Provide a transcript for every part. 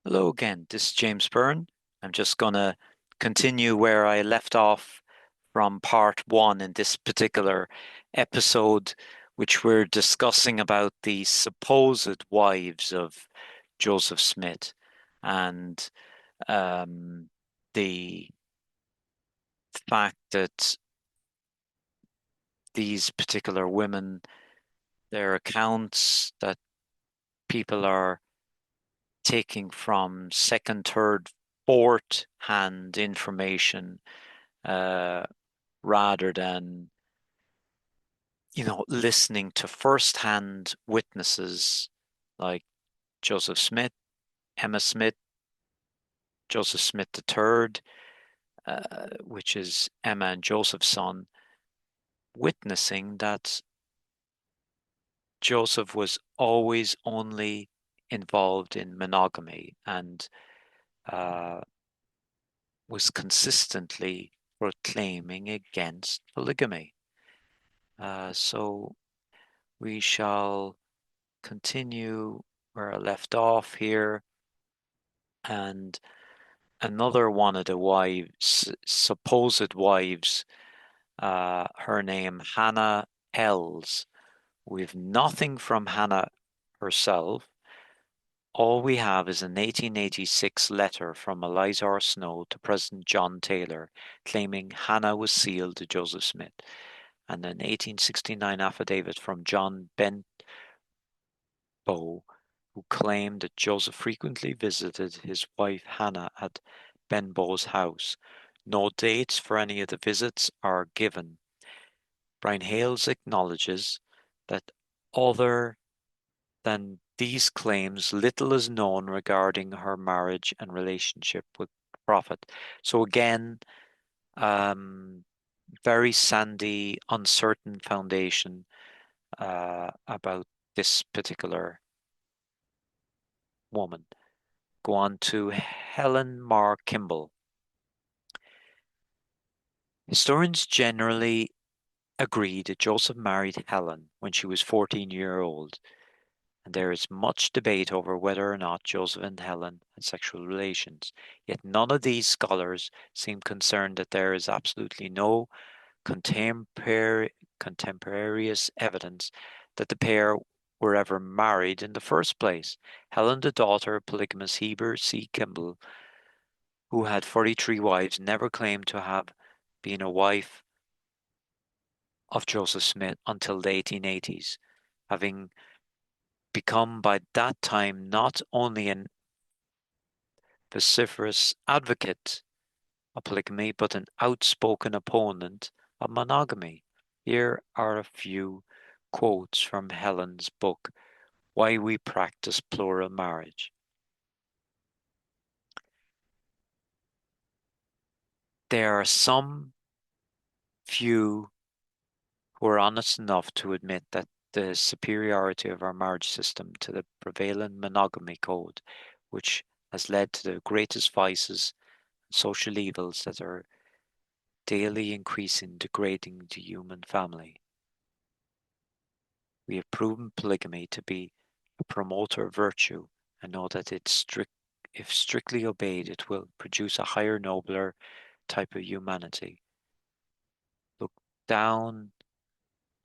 Hello again, this is James Byrne. I'm just going to continue where I left off from part one in this particular episode, which we're discussing about the supposed wives of Joseph Smith and um, the fact that these particular women, their accounts that people are taking from second, third, fourth hand information uh, rather than, listening to first-hand witnesses like Joseph Smith, Emma Smith, Joseph Smith III, which is Emma and Joseph's son, witnessing that Joseph was always only involved in monogamy and uh, was consistently proclaiming against polygamy. So we shall continue where I left off here. And another one of the wives, supposed wives, her name Hannah Els. We've nothing from Hannah herself. All we have is an 1886 letter from Eliza R. Snow to President John Taylor claiming Hannah was sealed to Joseph Smith, and an 1869 affidavit from John Benbow who claimed that Joseph frequently visited his wife Hannah at Benbow's house. No dates for any of the visits are given. Brian Hales acknowledges that other than these claims, little is known regarding her marriage and relationship with the Prophet. So again, um, very sandy, uncertain foundation about this particular woman. Go on to Helen Mar Kimball. Historians generally agree that Joseph married Helen when she was 14-year old, and there is much debate over whether or not Joseph and Helen had sexual relations. Yet none of these scholars seem concerned that there is absolutely no contemporaneous evidence that the pair were ever married in the first place. Helen, the daughter of polygamous Heber C. Kimball, who had 43 wives, never claimed to have been a wife of Joseph Smith until the 1880s, having become by that time not only an vociferous advocate of polygamy, but an outspoken opponent of monogamy. Here are a few quotes from Helen's book, Why We Practice Plural Marriage. There are some few who are honest enough to admit that the superiority of our marriage system to the prevailing monogamy code, which has led to the greatest vices and social evils that are daily increasing, degrading the human family. We have proven polygamy to be a promoter of virtue and know that if strictly obeyed, it will produce a higher, nobler type of humanity. Look down,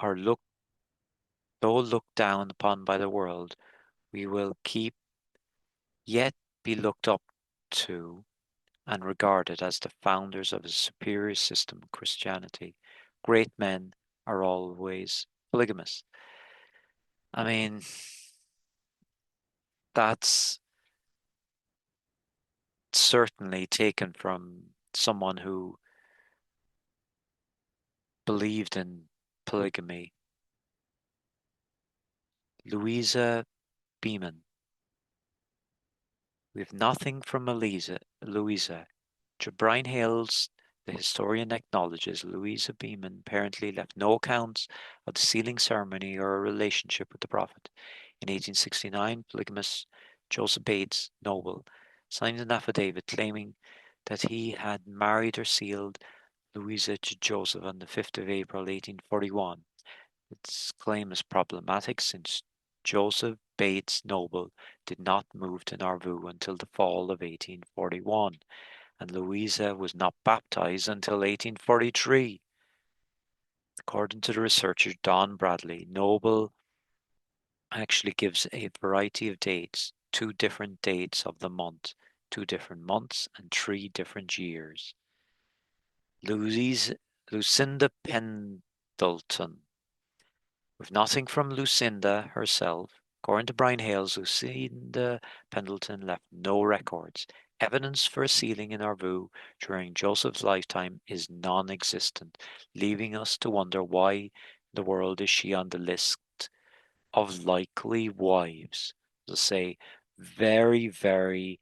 or look, though looked down upon by the world, we will keep yet be looked up to and regarded as the founders of a superior system of Christianity. Great men are always polygamous. I mean, that's certainly taken from someone who believed in polygamy. Louisa Beeman. We have nothing from Louisa. Brian Hales, the historian, acknowledges Louisa Beeman apparently left no accounts of the sealing ceremony or a relationship with the Prophet. In 1869, polygamist Joseph Bates Noble signed an affidavit claiming that he had married or sealed Louisa to Joseph on the 5th of April 1841. Its claim is problematic since Joseph Bates Noble did not move to Nauvoo until the fall of 1841, and Louisa was not baptized until 1843. According to the researcher Don Bradley, Noble actually gives a variety of dates, two different dates of the month, two different months, and three different years. Lucinda Pendleton, with nothing from Lucinda herself. According to Brian Hales, Lucinda Pendleton left no records. Evidence for a sealing in Nauvoo during Joseph's lifetime is non-existent, leaving us to wonder why in the world is she on the list of likely wives. To say, very, very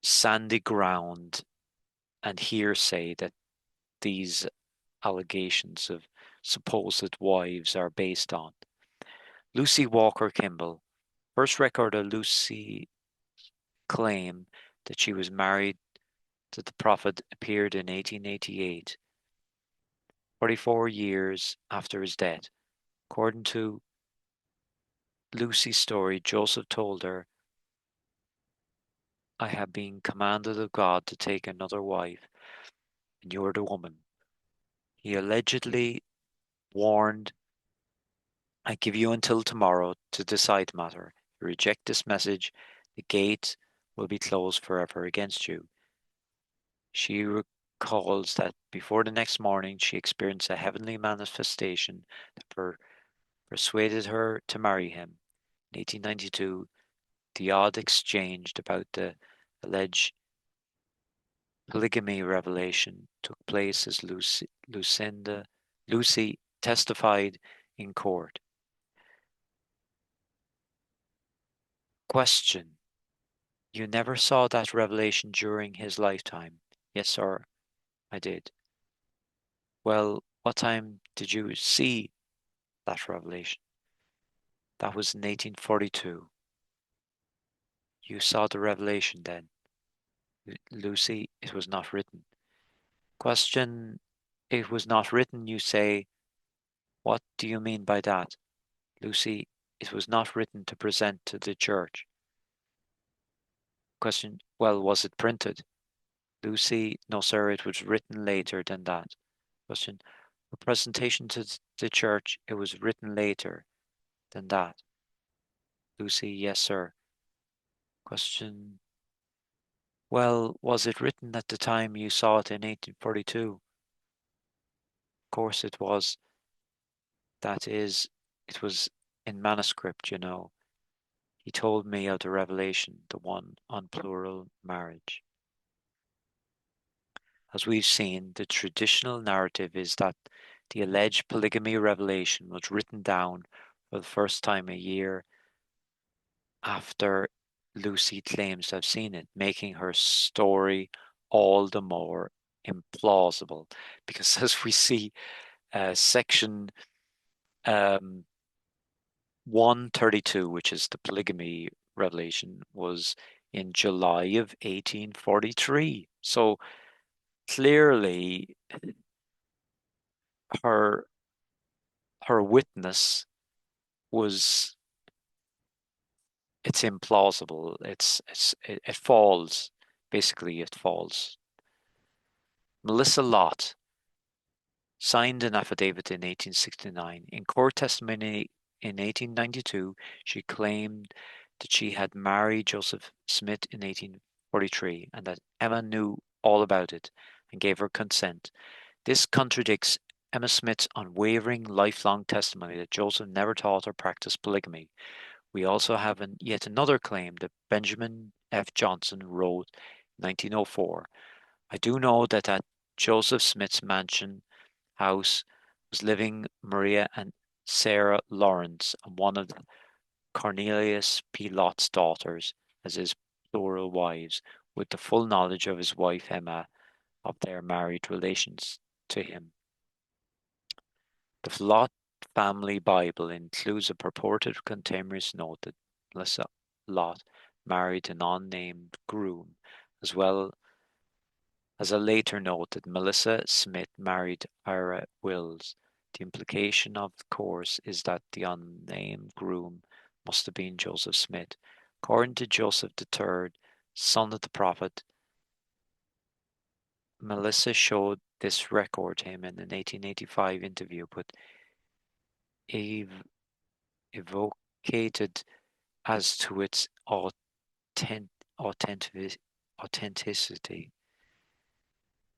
sandy ground and hearsay that these allegations of supposed wives are based on. Lucy Walker Kimball. First record of Lucy claim that she was married to the Prophet appeared in 1888, 44 years after his death. According to Lucy's story, Joseph told her, I have been commanded of God to take another wife, and you're the woman. He allegedly warned, I give you until tomorrow to decide the matter. If you reject this message, the gate will be closed forever against you. She recalls that before the next morning, she experienced a heavenly manifestation that persuaded her to marry him. In 1892, the odd exchange about the alleged polygamy revelation took place as Lucy testified in court. Question: You never saw that revelation during his lifetime? Yes, sir, I did. Well, what time did you see that revelation? That was in 1842. You saw the revelation then? Lucy, it was not written. Question: It was not written, you say. What do you mean by that? Lucy, it was not written to present to the church. Question: Well, was it printed? Lucy, no, sir, it was written later than that. Question: For presentation to the church, it was written later than that. Lucy, yes, sir. Question: Well, was it written at the time you saw it in 1842? Of course it was. That is, it was in manuscript, you know. He told me of the revelation, the one on plural marriage. As we've seen, the traditional narrative is that the alleged polygamy revelation was written down for the first time a year after Lucy claims to have seen it, making her story all the more implausible. Because as we see, section 132, which is the polygamy revelation, was in July of 1843. So clearly her witness was, it's implausible. It falls. Basically, it falls. Melissa Lott signed an affidavit in 1869. In court testimony in 1892, she claimed that she had married Joseph Smith in 1843 and that Emma knew all about it and gave her consent. This contradicts Emma Smith's unwavering lifelong testimony that Joseph never taught or practiced polygamy. We also have yet another claim that Benjamin F. Johnson wrote in 1904. I do know that at Joseph Smith's mansion house was living Maria and Sarah Lawrence, and one of Cornelius P. Lott's daughters, as his plural wives, with the full knowledge of his wife Emma of their married relations to him. The Lott family Bible includes a purported contemporaneous note that Melissa Lott married an unnamed groom, as well as a later note that Melissa Smith married Ira Wills. The implication, of course, is that the unnamed groom must have been Joseph Smith. According to Joseph III, son of the prophet, Melissa showed this record to him in an 1885 interview, but evocated as to its authenticity.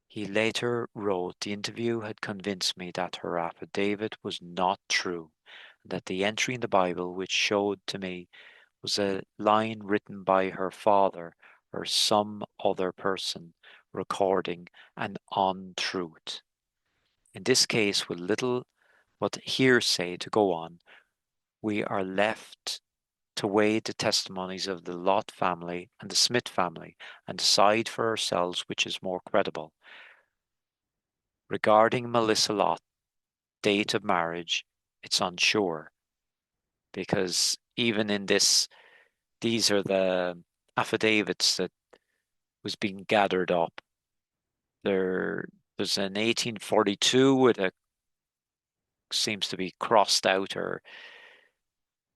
He later wrote, the interview had convinced me that her affidavit was not true, and that the entry in the Bible which showed to me was a line written by her father or some other person recording an untruth. In this case, with little but hearsay to go on, we are left to weigh the testimonies of the Lot family and the Smith family and decide for ourselves which is more credible. Regarding Melissa Lott, date of marriage, it's unsure because even in this, these are the affidavits that was being gathered up. There's an 1842 with a seems to be crossed out or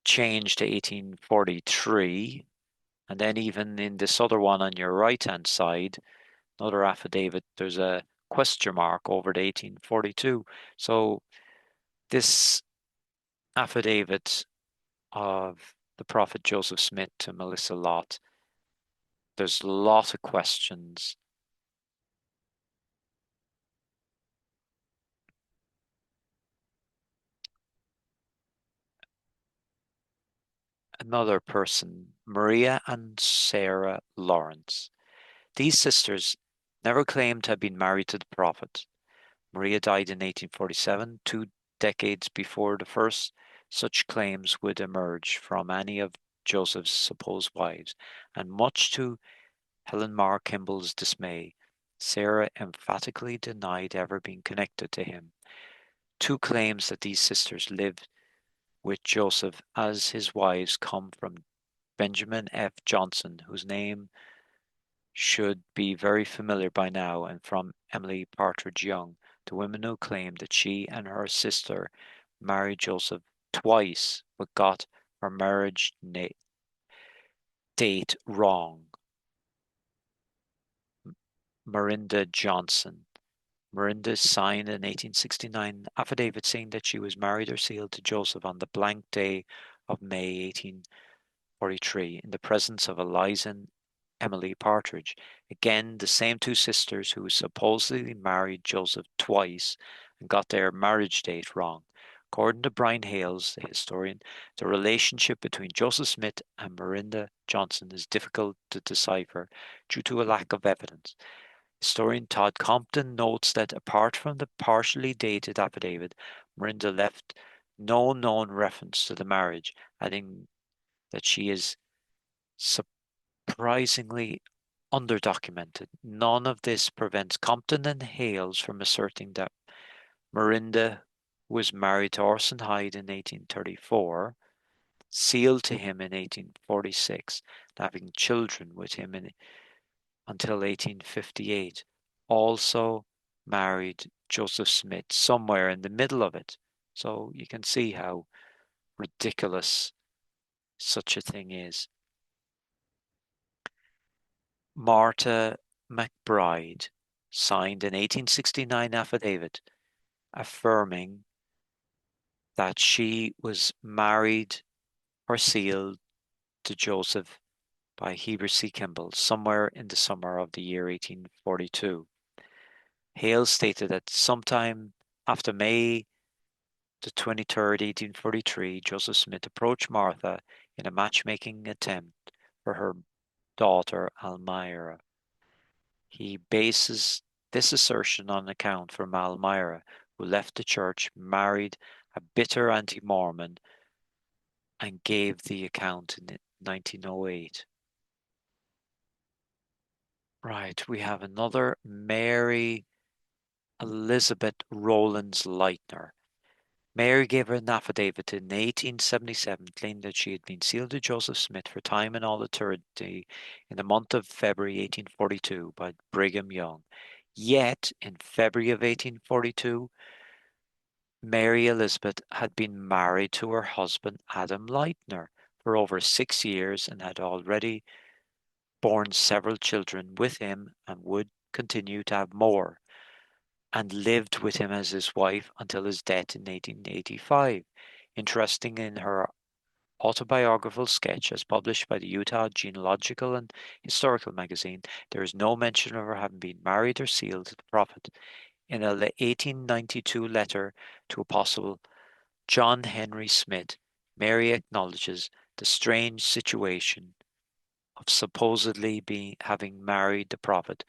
changed to 1843. And then even in this other one on your right-hand side, another affidavit, there's a question mark over the 1842. So this affidavit of the prophet Joseph Smith to Melissa Lott, there's a lot of questions. Another person, Maria and Sarah Lawrence. These sisters never claimed to have been married to the prophet. Maria died in 1847, 2 decades before the first such claims would emerge from any of Joseph's supposed wives, and much to Helen Mar Kimball's dismay, Sarah emphatically denied ever being connected to him. Two claims that these sisters lived with Joseph as his wives come from Benjamin F. Johnson, whose name should be very familiar by now, and from Emily Partridge Young, the woman who claimed that she and her sister married Joseph twice but got her marriage date wrong. Marinda Johnson. Marinda signed an 1869 affidavit saying that she was married or sealed to Joseph on the blank day of May 1843 in the presence of Eliza and Emily Partridge. Again, the same two sisters who supposedly married Joseph twice and got their marriage date wrong. According to Brian Hales, the historian, the relationship between Joseph Smith and Marinda Johnson is difficult to decipher due to a lack of evidence. Historian Todd Compton notes that apart from the partially dated affidavit, Marinda left no known reference to the marriage, adding that she is surprisingly underdocumented. None of this prevents Compton and Hales from asserting that Marinda was married to Orson Hyde in 1834, sealed to him in 1846, and having children with him until 1858. Also married Joseph Smith somewhere in the middle of it. So you can see how ridiculous such a thing is. Martha McBride signed an 1869 affidavit affirming that she was married or sealed to Joseph by Heber C. Kimball somewhere in the summer of the year 1842. Hales stated that sometime after May the 23rd, 1843, Joseph Smith approached Martha in a matchmaking attempt for her daughter Almira. He bases this assertion on an account from Almira, who left the church, married a bitter anti-Mormon, and gave the account in 1908. Right, we have another Mary Elizabeth Rowlands Leitner. Mary gave an affidavit in 1877 claiming that she had been sealed to Joseph Smith for time and all eternity in the month of February 1842 by Brigham Young. Yet, in February of 1842, Mary Elizabeth had been married to her husband Adam Leitner, for over 6 years and had already borne several children with him and would continue to have more, and lived with him as his wife until his death in 1885. Interesting, in her autobiographical sketch as published by the Utah Genealogical and Historical Magazine, there is no mention of her having been married or sealed to the prophet. In a 1892 letter to Apostle John Henry Smith, Mary acknowledges the strange situation of supposedly having married the prophet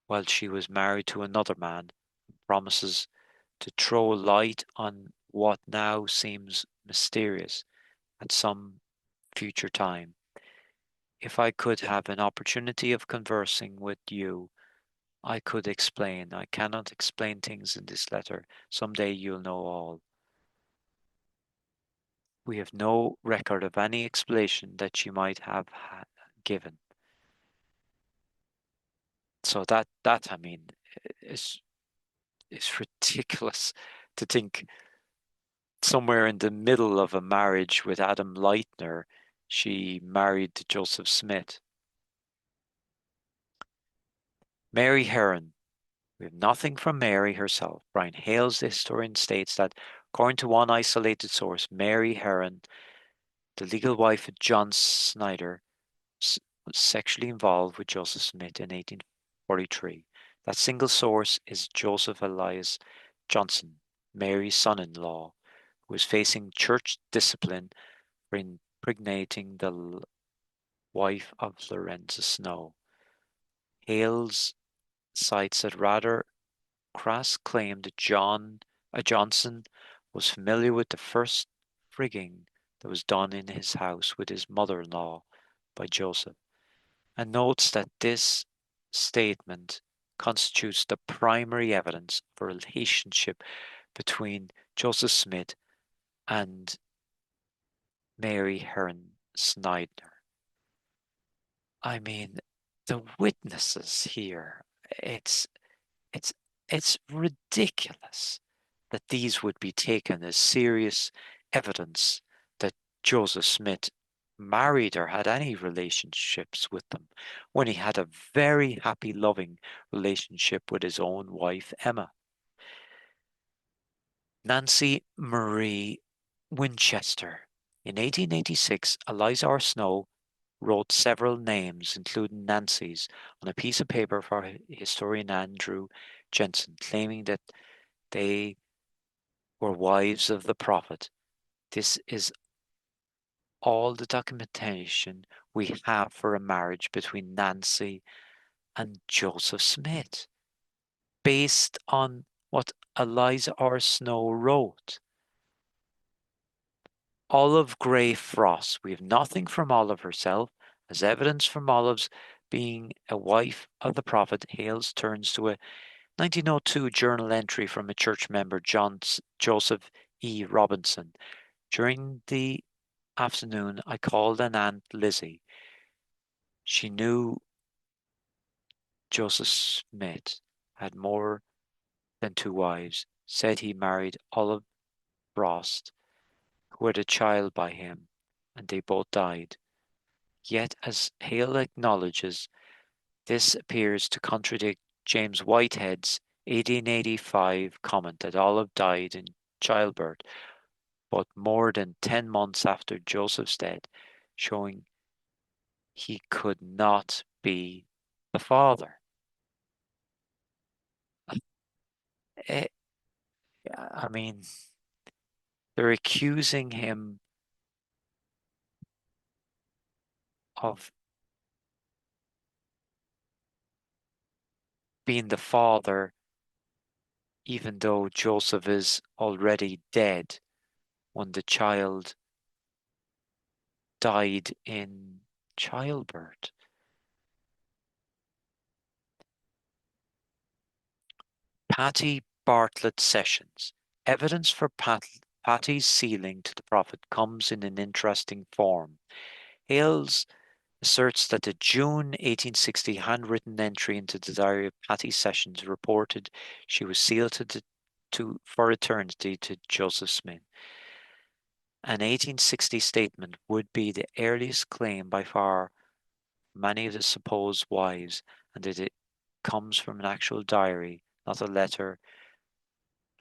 while she was married to another man, and promises to throw light on what now seems mysterious at some future time. If I could have an opportunity of conversing with you, I could explain. I cannot explain things in this letter. Someday you'll know all. We have no record of any explanation that she might have given. So that I mean is ridiculous to think somewhere in the middle of a marriage with Adam Leitner, she married Joseph Smith. Mary Heron. We have nothing from Mary herself. Brian Hales, the historian, states that, according to one isolated source, Mary Heron, the legal wife of John Snyder, was sexually involved with Joseph Smith in 1843. That single source is Joseph Elias Johnson, Mary's son-in-law, who was facing church discipline for impregnating the wife of Lorenza Snow. Hales cites a rather crass claim that Johnson was familiar with the first frigging that was done in his house with his mother-in-law by Joseph, and notes that this statement constitutes the primary evidence of a relationship between Joseph Smith and Mary Heron Snyder. I mean, the witnesses here, it's it's it's ridiculous that these would be taken as serious evidence that Joseph Smith married or had any relationships with them, when he had a very happy, loving relationship with his own wife, Emma. Nancy Marie Winchester. In 1886, Eliza R. Snow wrote several names, including Nancy's, on a piece of paper for historian Andrew Jensen, claiming that they were wives of the prophet. This is all the documentation we have for a marriage between Nancy and Joseph Smith, based on what Eliza R. Snow wrote. Olive Gray Frost. We have nothing from Olive herself. As evidence from Olive's being a wife of the prophet, Hales turns to a 1902 journal entry from a church member, Joseph E. Robinson. During the afternoon, I called an Aunt Lizzie. She knew Joseph Smith had more than two wives, said he married Olive Frost, who had a child by him, and they both died. Yet, as Hale acknowledges, this appears to contradict James Whitehead's 1885 comment that Olive died in childbirth, but more than 10 months after Joseph's death, showing he could not be the father. Eh, I mean, they're accusing him of being the father, even though Joseph is already dead when the child died in childbirth. Patty Bartlett Sessions. Evidence for Patty's sealing to the prophet comes in an interesting form. Hales asserts that the June 1860 handwritten entry into the diary of Patty Sessions reported she was sealed for eternity to Joseph Smith. An 1860 statement would be the earliest claim by far many of the supposed wives, and that it comes from an actual diary, not a letter,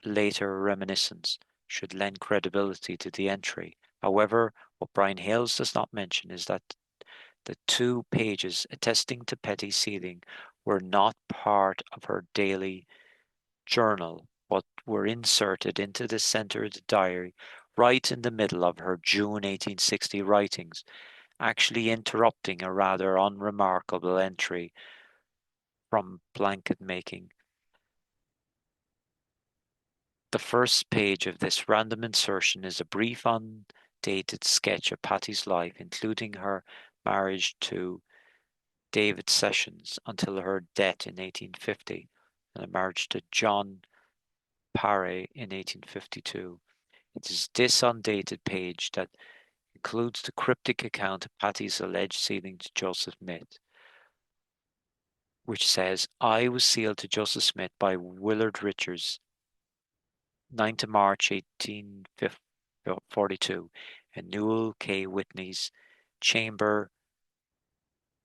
later reminiscence, should lend credibility to the entry. However, what Brian Hales does not mention is that the 2 pages attesting to petty sealing were not part of her daily journal, but were inserted into the centre of the diary right in the middle of her June 1860 writings, actually interrupting a rather unremarkable entry from blanket making. The first page of this random insertion is a brief undated sketch of Patty's life, including her marriage to David Sessions until her death in 1850, and a marriage to John Parry in 1852. It is this undated page that includes the cryptic account of Patty's alleged sealing to Joseph Smith, which says, I was sealed to Joseph Smith by Willard Richards, 9th of March 1842, in Newell K. Whitney's chamber,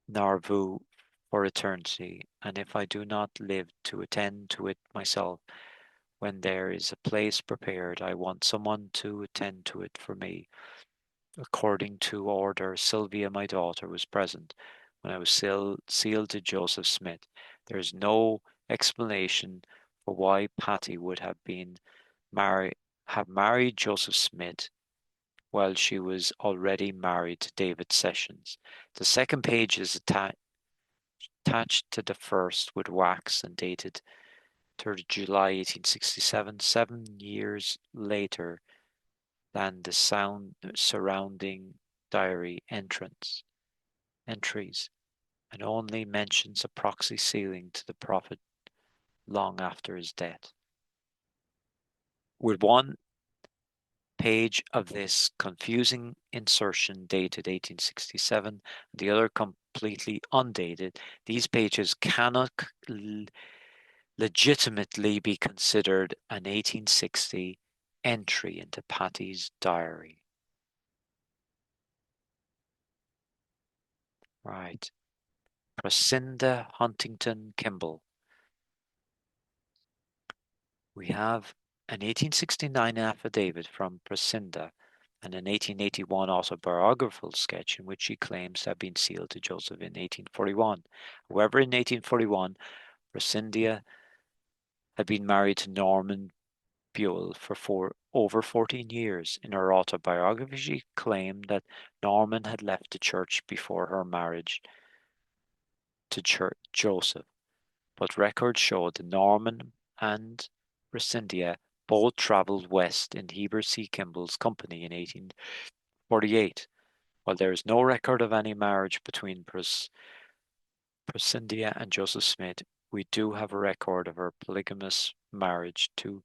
Nauvoo, for eternity, and if I do not live to attend to it myself, when there is a place prepared, I want someone to attend to it for me. According to order, Sylvia, my daughter, was present when I was sealed to Joseph Smith. There is no explanation for why Patty would have married Joseph Smith while she was already married to David Sessions. The second page is attached to the first with wax and dated 3rd July 1867, 7 years later than the surrounding diary entries, and only mentions a proxy sealing to the prophet long after his death. With one page of this confusing insertion dated 1867 and the other completely undated, these pages cannot legitimately be considered an 1860 entry into Patty's diary. Right. Pracinda Huntington Kimball. We have an 1869 affidavit from Pracinda and an 1881 autobiographical sketch in which she claims to have been sealed to Joseph in 1841. However, in 1841, Pracinda had been married to Norman Buell for over 14 years. In her autobiography, she claimed that Norman had left the church before her marriage to Joseph, but records show that Norman and Pracinda both travelled west in Heber C. Kimball's company in 1848. While there is no record of any marriage between Pracinda and Joseph Smith, we do have a record of her polygamous marriage to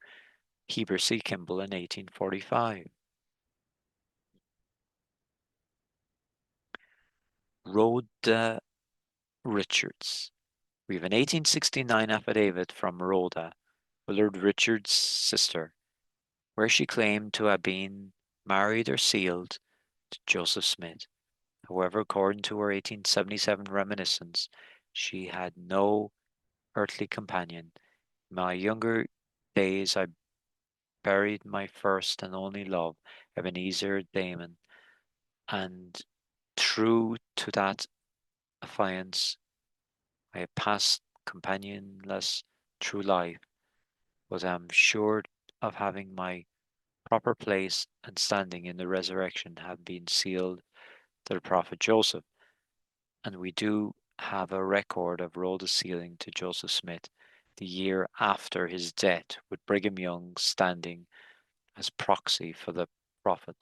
Heber C. Kimball in 1845. Rhoda Richards. We have an 1869 affidavit from Rhoda, Willard Richards' sister, where she claimed to have been married or sealed to Joseph Smith. However, according to her 1877 reminiscence, she had no earthly companion. In my younger days, I buried my first and only love, Ebenezer Damon, and true to that affiance, I have passed companionless through life, but am sure of having my proper place and standing in the resurrection have been sealed to the prophet Joseph, and we do have a record of Rhoda's sealing to Joseph Smith the year after his death, with Brigham Young standing as proxy for the prophet.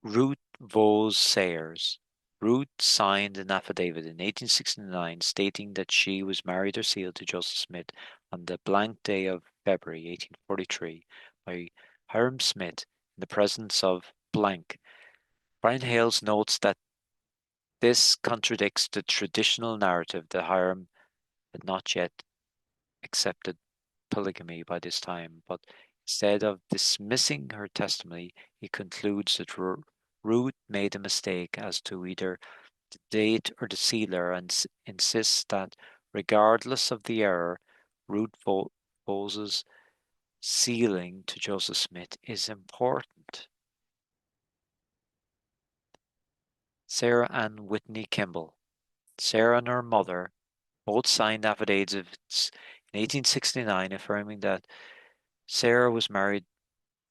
Ruth Vos Sayers. Ruth signed an affidavit in 1869 stating that she was married or sealed to Joseph Smith on the blank day of February 1843 by Hiram Smith in the presence of blank. Brian Hales notes that this contradicts the traditional narrative that Hiram had not yet accepted polygamy by this time, but Instead of dismissing her testimony, he concludes that Ruth made a mistake as to either the date or the sealer and insists that, regardless of the error, Ruth Bose's sealing to Joseph Smith is important. Sarah Ann Whitney Kimball. Sarah and her mother both signed affidavits in 1869 affirming that Sarah was married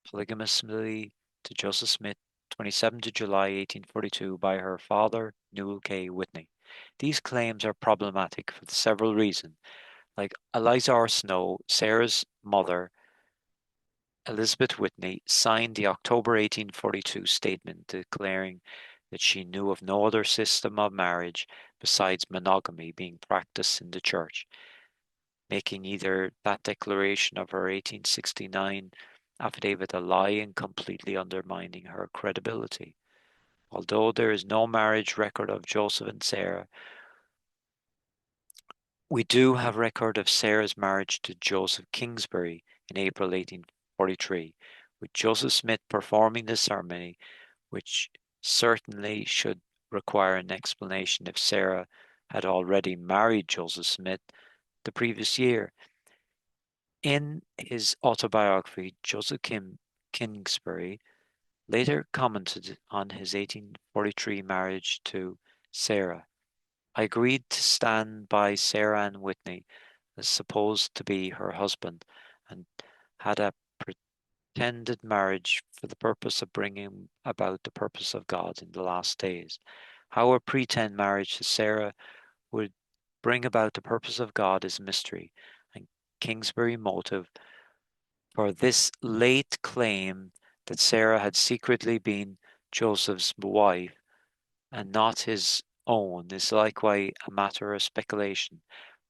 polygamously to Joseph Smith 27th of July 1842 by her father, Newell K. Whitney. These claims are problematic for several reasons. Like Eliza R. Snow, Sarah's mother, Elizabeth Whitney, signed the October 1842 statement declaring that she knew of no other system of marriage besides monogamy being practiced in the church, making either that declaration of her 1869 affidavit a lie and completely undermining her credibility. Although there is no marriage record of Joseph and Sarah, we do have record of Sarah's marriage to Joseph Kingsbury in April 1843, with Joseph Smith performing the ceremony, which certainly should require an explanation if Sarah had already married Joseph Smith the previous year. In his autobiography, Joseph Kingsbury later commented on his 1843 marriage to Sarah. I agreed to stand by Sarah Ann Whitney, as supposed to be her husband, and had a pretended marriage for the purpose of bringing about the purpose of God in the last days. How a pretend marriage to Sarah would bring about the purpose of God is a mystery, and Kingsbury's motive for this late claim that Sarah had secretly been Joseph's wife and not his own is likewise a matter of speculation.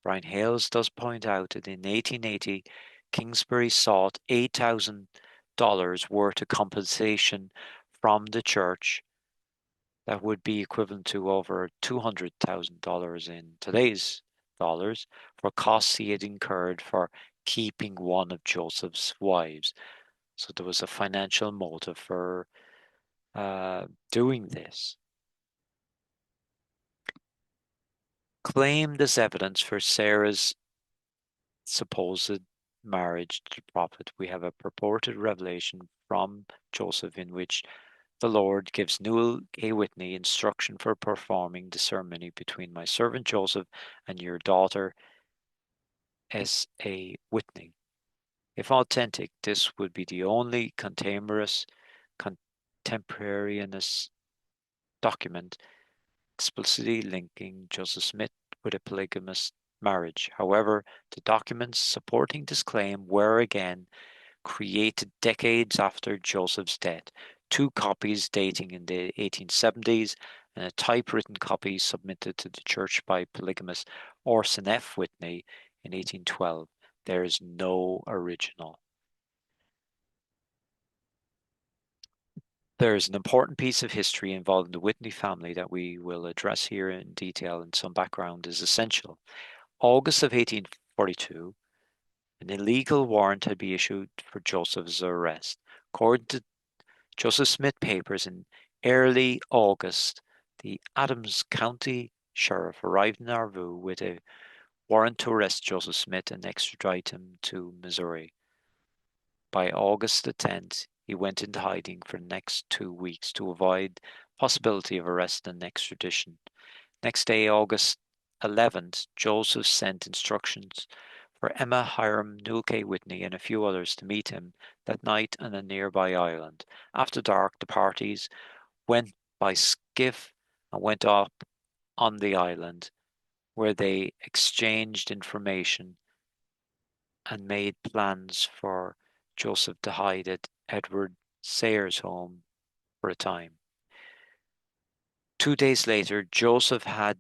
Brian Hales does point out that in 1880, Kingsbury sought $8,000 worth of compensation from the church that would be equivalent to over $200,000 in today's dollars for costs he had incurred for keeping one of Joseph's wives. So there was a financial motive for doing this. Claimed as evidence for Sarah's supposed marriage to the prophet, we have a purported revelation from Joseph in which the Lord gives Newell A. Whitney instruction for performing the ceremony between my servant Joseph and your daughter S. A. Whitney. If authentic, this would be the only contemporaneous document explicitly linking Joseph Smith with a polygamous marriage. However, the documents supporting this claim were again created decades after Joseph's death, two copies dating in the 1870s and a typewritten copy submitted to the church by polygamist Orson F. Whitney in 1812. There is no original. There is an important piece of history involving the Whitney family that we will address here in detail, and some background is essential. August of 1842, an illegal warrant had been issued for Joseph's arrest. According to Joseph Smith papers, in early August, the Adams County Sheriff arrived in Nauvoo with a warrant to arrest Joseph Smith and extradite him to Missouri. By August the 10th, he went into hiding for the next 2 weeks to avoid possibility of arrest and extradition. Next day, August 11th, Joseph sent instructions for Emma Hiram, Newell K. Whitney, and a few others to meet him that night on a nearby island. After dark, the parties went by skiff and went up on the island, where they exchanged information and made plans for Joseph to hide at Edward Sayers' home for a time. 2 days later, Joseph had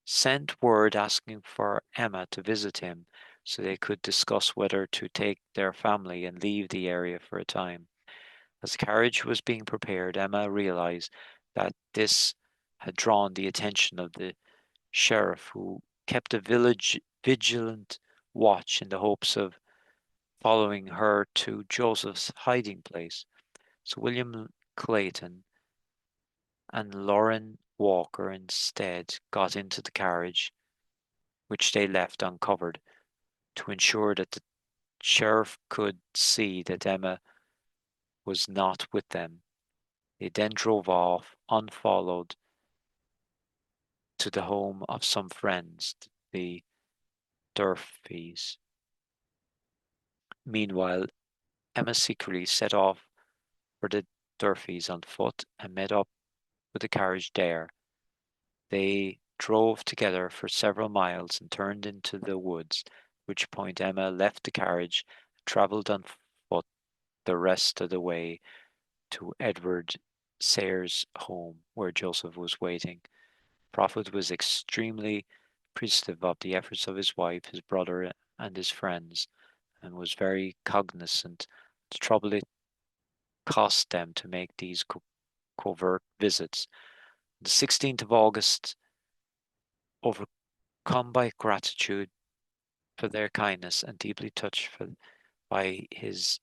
sent word asking for Emma to visit him so they could discuss whether to take their family and leave the area for a time. As the carriage was being prepared, Emma realized that this had drawn the attention of the sheriff, who kept a vigilant watch in the hopes of following her to Joseph's hiding place. So William Clayton and Lauren Walker instead got into the carriage, which they left uncovered, to ensure that the sheriff could see that Emma was not with them. They then drove off, unfollowed, to the home of some friends, the Durfees. Meanwhile, Emma secretly set off for the Durfees on foot and met up with the carriage there. They drove together for several miles and turned into the woods, at which point Emma left the carriage and travelled on foot the rest of the way to Edward Sayers' home, where Joseph was waiting. Prophet was extremely appreciative of the efforts of his wife, his brother, and his friends, and was very cognizant of the trouble it cost them to make these covert visits. On the 16th of August, overcome by gratitude for their kindness and deeply touched by his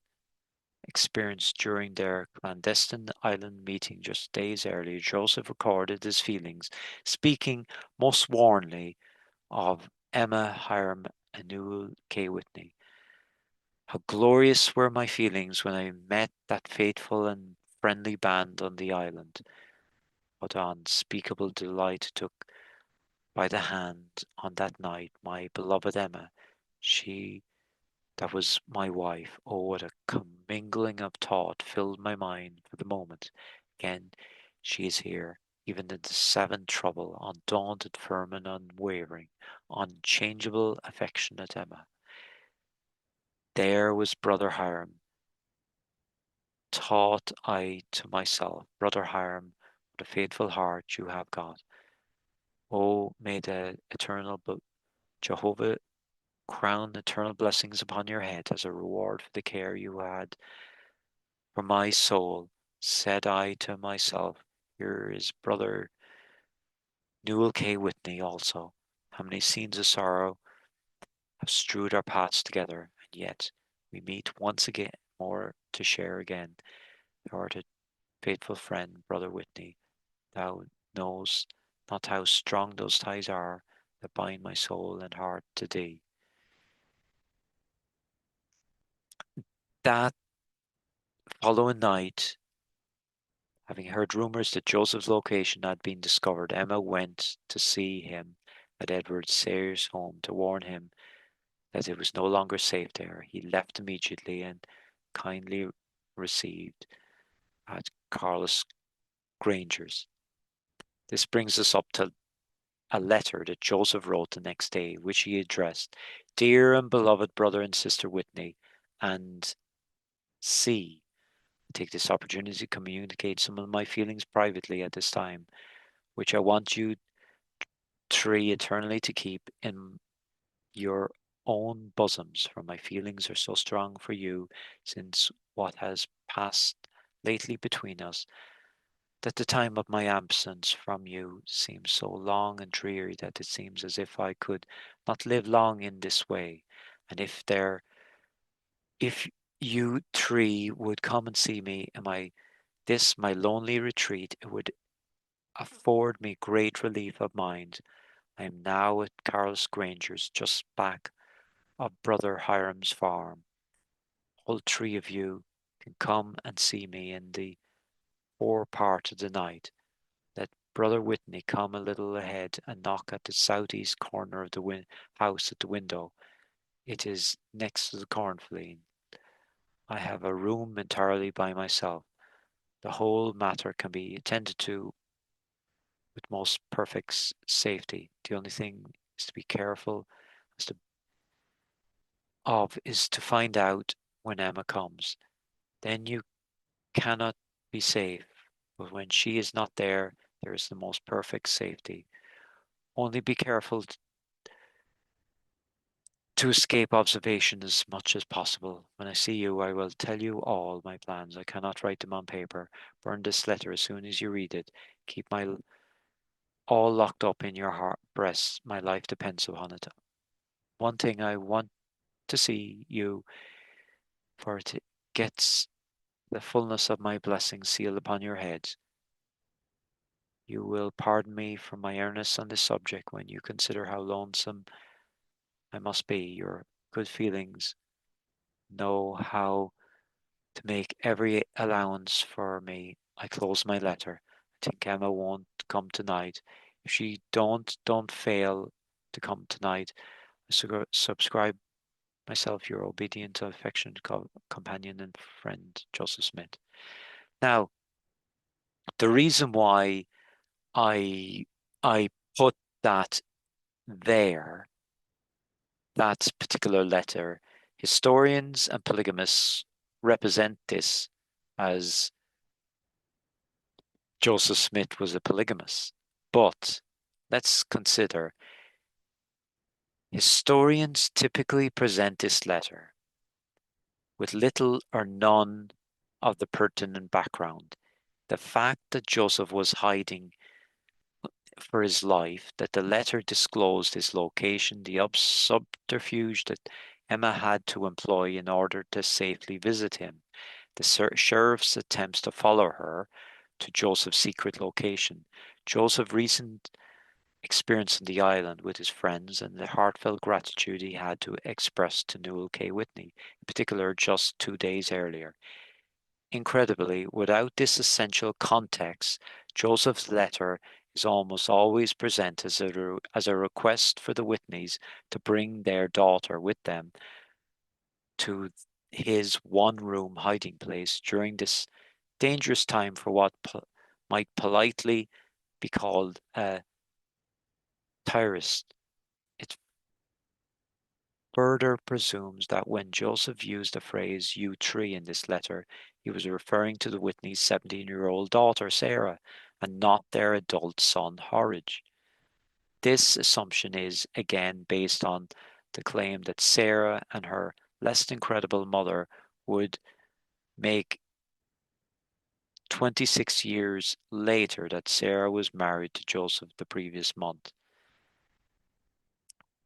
experience during their clandestine island meeting just days earlier, Joseph recorded his feelings, speaking most warmly of Emma Hiram and Newell K. Whitney. How glorious were my feelings when I met that faithful and friendly band on the island. What unspeakable delight I took by the hand on that night, my beloved Emma, she that was my wife. Oh, what a commingling of thought filled my mind for the moment. Again, she is here, even in the seventh trouble, undaunted, firm, and unwavering, unchangeable, affectionate Emma. There was Brother Hiram. Thought I to myself, Brother Hiram, what a faithful heart you have got. Oh, may the eternal Jehovah crown eternal blessings upon your head as a reward for the care you had for my soul. Said I to myself, here is Brother Newell K. Whitney also. How many scenes of sorrow have strewed our paths together, and yet we meet once again more to share again. Thou art a faithful friend, Brother Whitney. Thou knows not how strong those ties are that bind my soul and heart to thee. That following night, having heard rumors that Joseph's location had been discovered, Emma went to see him at Edward Sayers' home to warn him that it was no longer safe there. He left immediately and kindly received at Carlos Granger's. This brings us up to a letter that Joseph wrote the next day, which he addressed, Dear and beloved brother and sister Whitney, and C. Take this opportunity to communicate some of my feelings privately at this time, which I want you three eternally to keep in your own bosoms, for my feelings are so strong for you since what has passed lately between us, that the time of my absence from you seems so long and dreary that it seems as if I could not live long in this way. And if you three would come and see me in my lonely retreat, it would afford me great relief of mind. I am now at Carlos Granger's, just back of Brother Hiram's farm. All three of you can come and see me in the fore part of the night. Let Brother Whitney come a little ahead and knock at the southeast corner of the house at the window. It is next to the cornfield. I have a room entirely by myself. The whole matter can be attended to with most perfect safety. The only thing is to be careful as to is to find out when Emma comes. Then you cannot be safe, but when she is not there, there is the most perfect safety. Only be careful to escape observation as much as possible. When I see you, I will tell you all my plans. I cannot write them on paper. Burn this letter as soon as you read it. Keep my all locked up in your heart breast. My life depends upon it. One thing I want to see you for it gets the fullness of my blessing sealed upon your heads. You will pardon me for my earnestness on this subject when you consider how lonesome I must be. Your good feelings know how to make every allowance for me. I close my letter. I think Emma won't come tonight. If she don't fail to come tonight. I subscribe myself your obedient, affectionate companion and friend, Joseph Smith. Now, the reason why I I put that there, that particular letter, historians and polygamists represent this as Joseph Smith was a polygamist. But let's consider historians typically present this letter with little or none of the pertinent background. The fact that Joseph was hiding for his life, that the letter disclosed his location, the subterfuge that Emma had to employ in order to safely visit him, the sheriff's attempts to follow her to Joseph's secret location, Joseph's recent experience on the island with his friends, and the heartfelt gratitude he had to express to Newell K. Whitney, in particular just 2 days earlier. Incredibly, without this essential context, Joseph's letter is almost always presented as a request for the Whitneys to bring their daughter with them to his one-room hiding place during this dangerous time for what might politely be called a terrorist. It further presumes that when Joseph used the phrase "you three" in this letter, he was referring to the Whitneys' 17-year-old daughter, Sarah, and not their adult son, Horridge. This assumption is, again, based on the claim that Sarah and her less than credible mother would make 26 years later that Sarah was married to Joseph the previous month.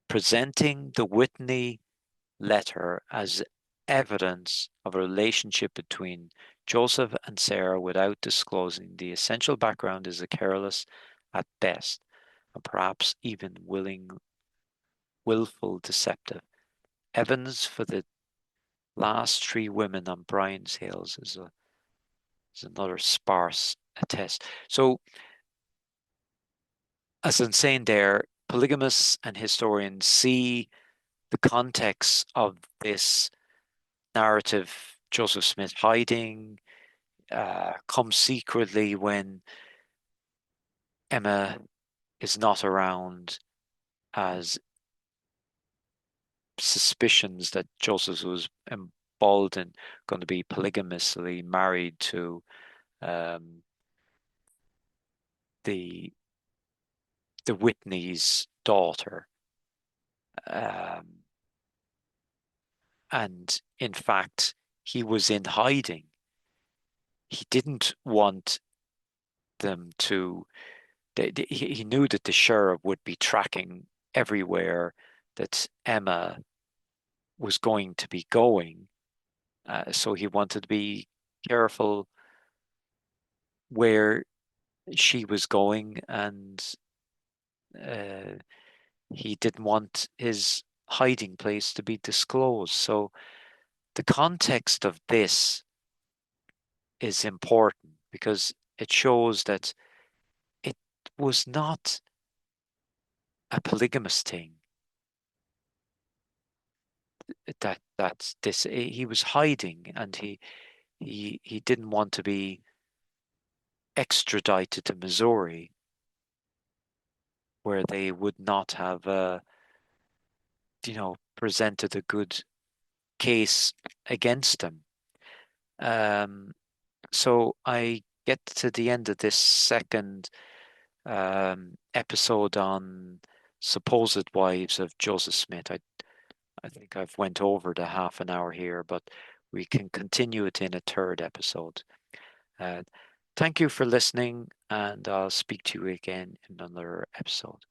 Presenting the Whitney letter as evidence of a relationship between Joseph and Sarah without disclosing the essential background is a careless at best, and perhaps even willful deceptive. Evidence for the last three women on Brian's Hills is another sparse attest. So, as I'm saying there, polygamists and historians see the context of this narrative, Joseph Smith hiding, comes secretly when Emma is not around, as suspicions that Joseph was emboldened, going to be polygamously married to um, the Whitney's daughter. Um, and in fact, he was in hiding. He didn't want them to, he knew that the sheriff would be tracking everywhere that Emma was going to be going. So he wanted to be careful where she was going, and uh, he didn't want his hiding place to be disclosed. So the context of this is important because it shows that it was not a polygamous thing. That's this. He was hiding, and he didn't want to be extradited to Missouri, where they would not have, presented a good case against him. So I get to the end of this second episode on supposed wives of Joseph Smith. I think I've went over the half an hour here, but we can continue it in a third episode. Uh, Thank you for listening, and I'll speak to you again in another episode.